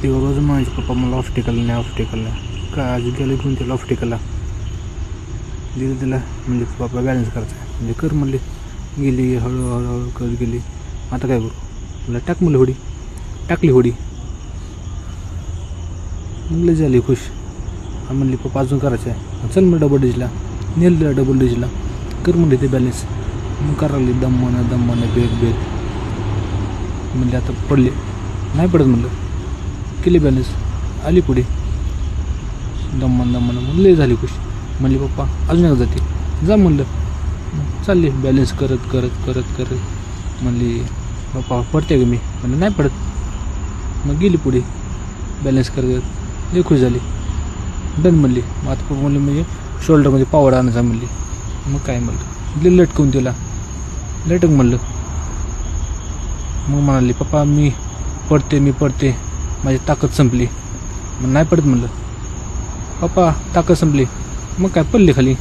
ते रोज म्हणायचे पप्पा मला ऑप्टिकल नाही का आज गेलं घेऊन त्याला ऑप्टिकलला दिलं तिला म्हणजे पप्पा बॅलन्स करायचा आहे म्हणजे कर म्हणले गेली हळूहळू करत गेली. आता काय करू मला टाक म्हणलं होडी टाकली होडी म्हणलं झाली खुश. म्हणली पप्पा अजून करायचं आहे चल मग डबल डिजला नेलं डबल डिजला कर म्हणले ते बॅलन्स मग करायला दममानं बेग म्हणले आता पडले नाही पडत म्हणलं केली बॅलन्स आली पुढे दममानं म्हणले झाली खुश. म्हणली पप्पा अजून एक जाते जा म्हणलं चालली बॅलन्स करत म्हणली पप्पा पडते का मी म्हणलं नाही पडत. मग गेली पुढे बॅलन्स करत लई खुश झाली डन म्हणली. मग आता पप्पा म्हणले म्हणजे शोल्डरमध्ये पावड आणायचा म्हणली. मग काय म्हणलं दिलं लटकवून तिला लटक म्हणलं. मग म्हणाली पप्पा मी पडते माझी ताकद संपली. मग नाही पडत म्हणलं पप्पा ताकद संपली. मग काय पडली खाली.